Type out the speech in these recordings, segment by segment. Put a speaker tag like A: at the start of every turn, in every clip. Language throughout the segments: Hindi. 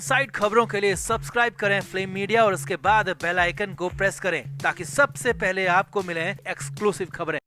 A: साइड खबरों के लिए सब्सक्राइब करें फ्लेम मीडिया और उसके बाद बेल आइकन को प्रेस करें ताकि सबसे पहले आपको मिले एक्सक्लूसिव खबरें।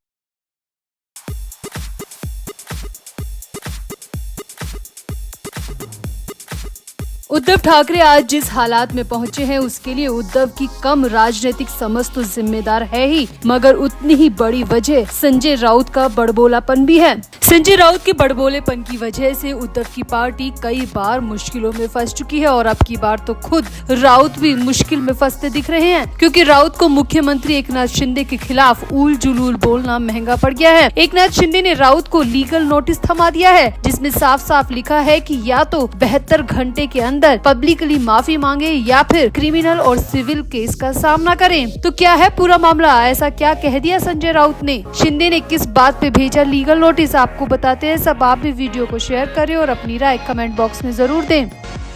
B: उद्धव ठाकरे आज जिस हालात में पहुंचे हैं उसके लिए उद्धव की कम राजनीतिक समझ तो जिम्मेदार है ही, मगर उतनी ही बड़ी वजह संजय राउत का बड़बोलापन भी है। संजय राउत के बड़बोलेपन की वजह से उद्धव की पार्टी कई बार मुश्किलों में फंस चुकी है और अब की बार तो खुद राउत भी मुश्किल में फंसते दिख रहे हैं, क्योंकि राउत को मुख्यमंत्री एकनाथ शिंदे के खिलाफ उल जुलूल बोलना महंगा पड़ गया है। एकनाथ शिंदे ने राउत को लीगल नोटिस थमा दिया है, जिसमें साफ साफ लिखा है कि या तो 72 घंटे के अंदर पब्लिकली माफी मांगे या फिर क्रिमिनल और सिविल केस का सामना करें। तो क्या है पूरा मामला, ऐसा क्या कह दिया संजय राउत ने, शिंदे ने किस बात पे भेजा लीगल नोटिस, आपको बताते हैं सब। आप भी वीडियो को शेयर करें और अपनी राय कमेंट बॉक्स में जरूर दें।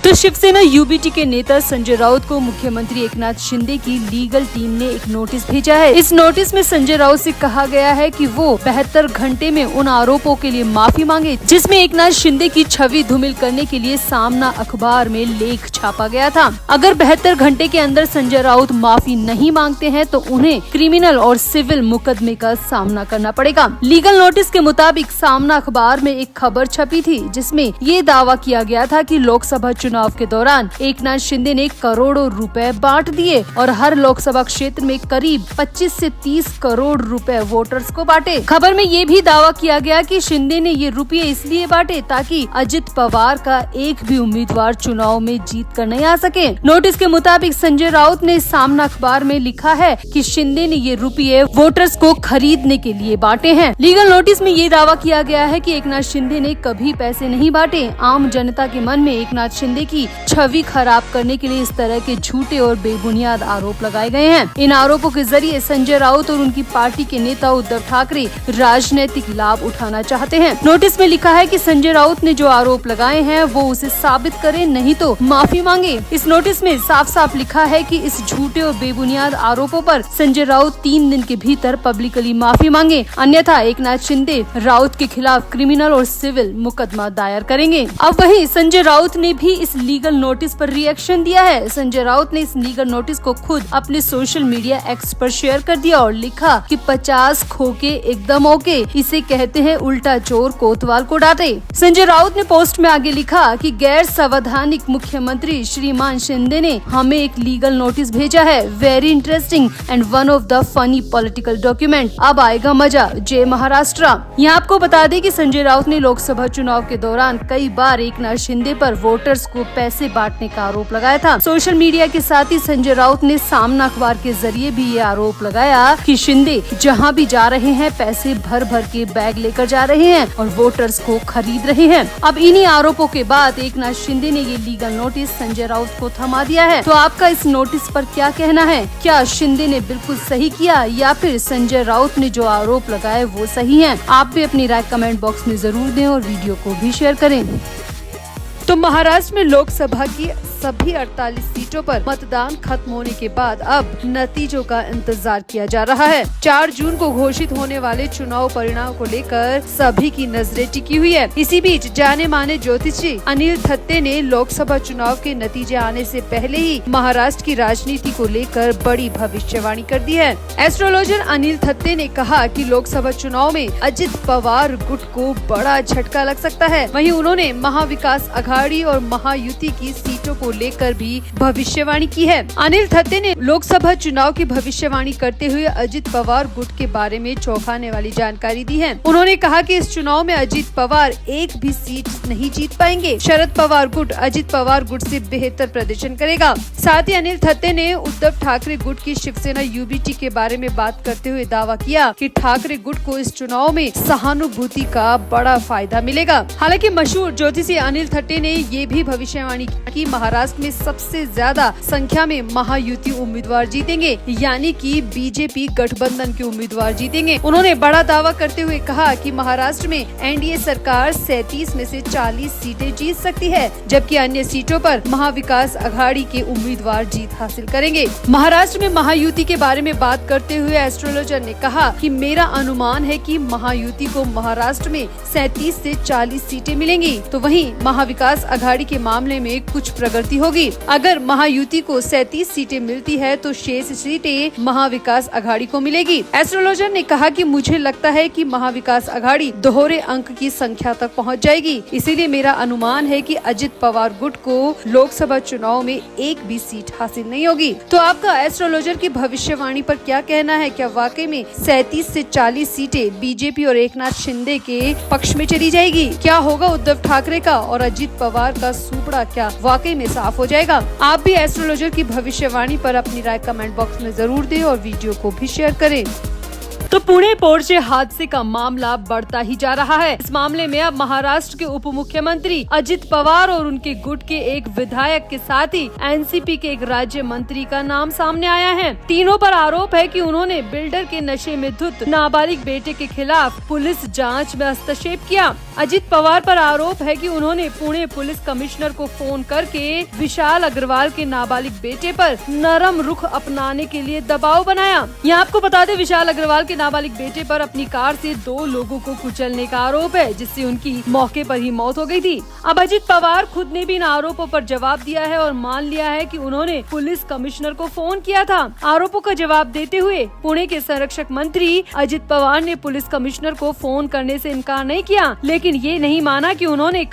B: तो शिवसेना यूबीटी के नेता संजय राउत को मुख्यमंत्री एकनाथ शिंदे की लीगल टीम ने एक नोटिस भेजा है। इस नोटिस में संजय राउत से कहा गया है कि वो 72 घंटे में उन आरोपों के लिए माफी मांगे जिसमें एकनाथ शिंदे की छवि धूमिल करने के लिए सामना अखबार में लेख छापा गया था। अगर 72 घंटे के अंदर संजय राउत माफी नहीं मांगते हैं तो उन्हें क्रिमिनल और सिविल मुकदमे का सामना करना पड़ेगा। लीगल नोटिस के मुताबिक सामना अखबार में एक खबर छपी थी जिसमें ये दावा किया गया था कि लोकसभा चुनाव के दौरान एकनाथ शिंदे ने करोड़ों रुपए बांट दिए और हर लोकसभा क्षेत्र में करीब 25 से 30 करोड़ रुपए वोटर्स को बांटे। खबर में ये भी दावा किया गया कि शिंदे ने ये रुपये इसलिए बांटे ताकि अजित पवार का एक भी उम्मीदवार चुनाव में जीत कर नहीं आ सके। नोटिस के मुताबिक संजय राउत ने सामना अखबार में लिखा है कि शिंदे ने ये रुपये वोटर्स को खरीदने के लिए बांटे हैं। लीगल नोटिस में ये दावा किया गया है कि एकनाथ शिंदे ने कभी पैसे नहीं बांटे। आम जनता के मन में एकनाथ शिंदे की छवि खराब करने के लिए इस तरह के झूठे और बेबुनियाद आरोप लगाए गए हैं। इन आरोपों के जरिए संजय राउत और उनकी पार्टी के नेता उद्धव ठाकरे राजनीतिक लाभ उठाना चाहते हैं। नोटिस में लिखा है कि संजय राउत ने जो आरोप लगाए हैं वो उसे साबित करें, नहीं तो माफी मांगे। इस नोटिस में साफ साफ लिखा है कि इस झूठे और बेबुनियाद आरोपों पर संजय राउत 3 दिन के भीतर पब्लिकली माफी मांगे, अन्यथा एकनाथ शिंदे राउत के खिलाफ क्रिमिनल और सिविल मुकदमा दायर करेंगे। अब वहीं संजय राउत ने भी इस लीगल नोटिस पर रिएक्शन दिया है। संजय राउत ने इस लीगल नोटिस को खुद अपने सोशल मीडिया एक्स पर शेयर कर दिया और लिखा कि 50 खोके एकदम ओके, इसे कहते हैं उल्टा चोर कोतवाल को डांटे। संजय राउत ने पोस्ट में आगे लिखा कि गैर संवैधानिक मुख्यमंत्री श्रीमान शिंदे ने हमें एक लीगल नोटिस भेजा है, very interesting and one of the funny political document, अब आएगा मजा, जय महाराष्ट्र। यहाँ आपको बता दें कि संजय राउत ने लोकसभा चुनाव के दौरान कई बार एकनाथ शिंदे पर वोटर्स को पैसे बांटने का आरोप लगाया था। सोशल मीडिया के साथ ही संजय राउत ने सामना अखबार के जरिए भी ये आरोप लगाया कि शिंदे जहां भी जा रहे हैं पैसे भर भर के बैग लेकर जा रहे हैं और वोटर्स को खरीद रहे हैं। अब इन्हीं आरोपों के बाद एकनाथ शिंदे ने ये लीगल नोटिस संजय राउत को थमा दिया है। तो आपका इस नोटिस पर क्या कहना है? क्या शिंदे ने बिल्कुल सही किया या फिर संजय राउत ने जो आरोप लगाए वो सही है? आप भी अपनी राय कमेंट बॉक्स में जरूर दें और वीडियो को भी शेयर करें। तो महाराष्ट्र में लोकसभा की सभी 48 सीटों पर मतदान खत्म होने के बाद अब नतीजों का इंतजार किया जा रहा है। 4 जून को घोषित होने वाले चुनाव परिणाम को लेकर सभी की नजरें टिकी हुई है। इसी बीच जाने माने ज्योतिषी अनिल थत्ते ने लोकसभा चुनाव के नतीजे आने से पहले ही महाराष्ट्र की राजनीति को लेकर बड़ी भविष्यवाणी कर दी है। एस्ट्रोलॉजर अनिल थत्ते ने कहा कि लोकसभा चुनाव में अजित पवार गुट को बड़ा झटका लग सकता है। वहीं उन्होंने महाविकास आघाड़ी और महायुति की सीटों को लेकर भी भविष्यवाणी की है। अनिल थत्ते ने लोकसभा चुनाव की भविष्यवाणी करते हुए अजित पवार गुट के बारे में चौंकाने वाली जानकारी दी है। उन्होंने कहा कि इस चुनाव में अजित पवार एक भी सीट नहीं जीत पाएंगे। शरद पवार गुट अजित पवार गुट से बेहतर प्रदर्शन करेगा। साथ ही अनिल थत्ते ने उद्धव ठाकरे गुट की शिवसेना यूबीटी के बारे में बात करते हुए दावा किया कि ठाकरे गुट को इस चुनाव में सहानुभूति का बड़ा फायदा मिलेगा। हालांकि मशहूर ज्योतिषी अनिल थत्ते ने ये भी भविष्यवाणी की महाराष्ट्र में सबसे ज्यादा संख्या में महायुति उम्मीदवार जीतेंगे, यानी कि बीजेपी गठबंधन के उम्मीदवार जीतेंगे। उन्होंने बड़ा दावा करते हुए कहा कि महाराष्ट्र में एनडीए सरकार 37 में से 40 सीटें जीत सकती है, जबकि अन्य सीटों पर महाविकास आघाड़ी के उम्मीदवार जीत हासिल करेंगे। महाराष्ट्र में महायुति के बारे में बात करते हुए एस्ट्रोलॉजर ने कहा कि मेरा अनुमान है कि महायुति को महाराष्ट्र में 37 से 40 सीटें मिलेंगी, तो वहीं महाविकास आघाड़ी के मामले में कुछ प्रगति होगी। अगर महायुति को 37 सीटें मिलती है तो शेष सीटें महाविकास आघाड़ी को मिलेगी। एस्ट्रोलॉजर ने कहा कि मुझे लगता है कि महाविकास आघाड़ी दोहरे अंक की संख्या तक पहुंच जाएगी, इसीलिए मेरा अनुमान है कि अजित पवार गुट को लोकसभा चुनाव में एक भी सीट हासिल नहीं होगी। तो आपका एस्ट्रोलॉजर की भविष्यवाणी पर क्या कहना है? क्या वाकई में 37 से 40 सीटें बीजेपी और एकनाथ शिंदे के पक्ष में चली जाएगी? क्या होगा उद्धव ठाकरे का और अजित पवार का सुपड़ा क्या वाकई में साफ हो जाएगा? आप भी एस्ट्रोलॉजर की भविष्यवाणी पर अपनी राय कमेंट बॉक्स में जरूर दें और वीडियो को भी शेयर करें। तो पुणे पोर्शे हादसे का मामला बढ़ता ही जा रहा है। इस मामले में अब महाराष्ट्र के उप मुख्यमंत्री अजित पवार और उनके गुट के एक विधायक के साथ ही एनसीपी के एक राज्य मंत्री का नाम सामने आया है। तीनों पर आरोप है कि उन्होंने बिल्डर के नशे में धुत नाबालिग बेटे के खिलाफ पुलिस जांच में हस्तक्षेप किया। अजित पवार पर आरोप है कि उन्होंने पुणे पुलिस कमिश्नर को फोन करके विशाल अग्रवाल के नाबालिग बेटे पर नरम रुख अपनाने के लिए दबाव बनाया। यहाँ आपको बता दें, विशाल अग्रवाल के नाबालिग बेटे पर अपनी कार से 2 लोगों को कुचलने का आरोप है, जिससे उनकी मौके पर ही मौत हो गई थी। अब अजित पवार खुद ने भी इन आरोपों पर जवाब दिया है और मान लिया है कि उन्होंने पुलिस कमिश्नर को फोन किया था। आरोपों का जवाब देते हुए पुणे के संरक्षक मंत्री अजित पवार ने पुलिस कमिश्नर को फोन करने से इनकार नहीं किया, लेकिन ये नहीं माना कि उन्होंने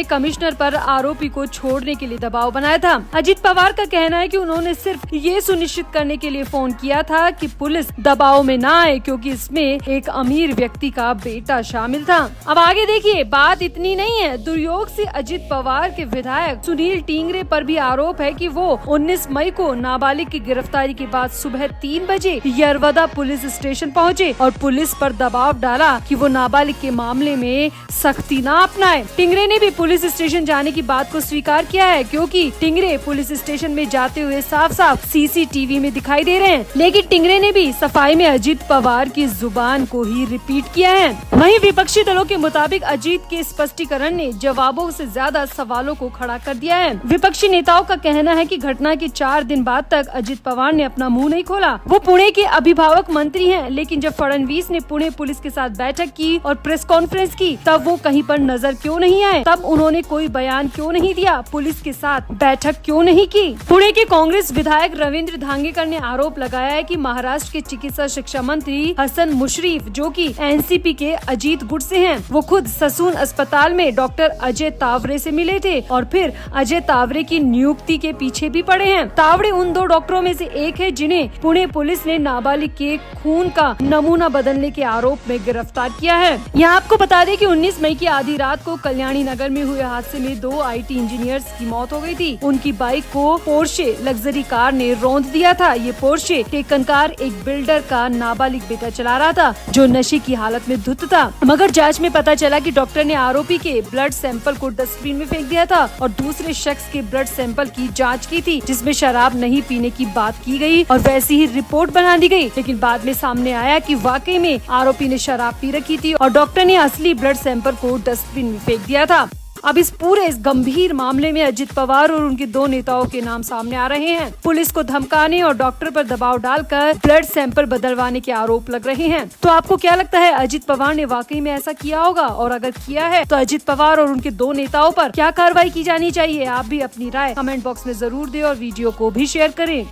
B: कमिश्नर पर आरोपी को छोड़ने के लिए दबाव बनाया था। अजित पवार का कहना है कि उन्होंने सिर्फ ये सुनिश्चित करने के लिए फोन किया था कि पुलिस दबाव में ना आए, क्योंकि इसमें एक अमीर व्यक्ति का बेटा शामिल था। अब आगे देखिए, बात इतनी नहीं है। दुर्योग से अजित पवार के विधायक सुनील टिंगरे पर भी आरोप है कि वो 19 मई को नाबालिग की गिरफ्तारी के बाद सुबह 3 बजे यरवदा पुलिस स्टेशन पहुंचे और पुलिस पर दबाव डाला कि वो नाबालिग के मामले में सख्ती न अपनाए। टिंगरे ने भी पुलिस स्टेशन जाने की बात को स्वीकार किया है, क्योंकि टिंगरे पुलिस स्टेशन में जाते हुए साफ साफ सीसीटीवी में दिखाई दे रहे हैं। लेकिन टिंगरे ने भी सफाई में अजित पवार की जुबान को ही रिपीट किया है। वहीं विपक्षी दलों के मुताबिक अजित के स्पष्टीकरण ने जवाबों से ज्यादा सवालों को खड़ा कर दिया है। विपक्षी नेताओं का कहना है कि घटना के 4 दिन बाद तक अजित पवार ने अपना मुंह नहीं खोला। वो पुणे के अभिभावक मंत्री हैं, लेकिन जब फडणवीस ने पुणे पुलिस के साथ बैठक की और प्रेस कॉन्फ्रेंस की, तब वो कहीं पर नजर क्यों नहीं आए? तब उन्होंने कोई बयान क्यों नहीं दिया? पुलिस के साथ बैठक क्यों नहीं की? पुणे के कांग्रेस विधायक रविंद्र धांगेकर ने आरोप लगाया है कि महाराष्ट्र के चिकित्सा शिक्षा मंत्री हसन मुशरीफ, जो कि एनसीपी के अजीत गुट से हैं, वो खुद ससून अस्पताल में डॉक्टर अजय तावरे से मिले थे और फिर अजय तावरे की नियुक्ति के पीछे भी पड़े हैं। तावरे उन 2 डॉक्टरों में से एक है जिन्हें पुणे पुलिस ने नाबालिग के खून का नमूना बदलने के आरोप में गिरफ्तार किया है। यहाँ आपको बता दें कि 19 मई की आधी रात को कल्याणी नगर में हुए हादसे में 2 IT इंजीनियर्स की मौत हो गई थी। उनकी बाइक को पोर्शे लग्जरी कार ने रौंद दिया था। ये पोर्शे टेकन कार एक बिल्डर का नाबालिग बेटा चला रहा था, जो नशे की हालत में धुत था। मगर जांच में पता चला कि डॉक्टर ने आरोपी के ब्लड सैंपल को डस्टबिन में फेंक दिया था और दूसरे शख्स के ब्लड सैंपल की जांच की थी, जिसमें शराब नहीं पीने की बात की गई और वैसी ही रिपोर्ट बना दी गई। लेकिन बाद में सामने आया कि वाकई में आरोपी ने शराब पी रखी थी और डॉक्टर ने असली ब्लड सैंपल को डस्टबिन में फेंक दिया था। अब इस गंभीर मामले में अजित पवार और उनके 2 नेताओं के नाम सामने आ रहे हैं। पुलिस को धमकाने और डॉक्टर पर दबाव डालकर ब्लड सैंपल बदलवाने के आरोप लग रहे हैं। तो आपको क्या लगता है, अजित पवार ने वाकई में ऐसा किया होगा? और अगर किया है तो अजित पवार और उनके 2 नेताओं पर क्या कार्रवाई की जानी चाहिए? आप भी अपनी राय कमेंट बॉक्स में जरूर दें और वीडियो को भी शेयर करें।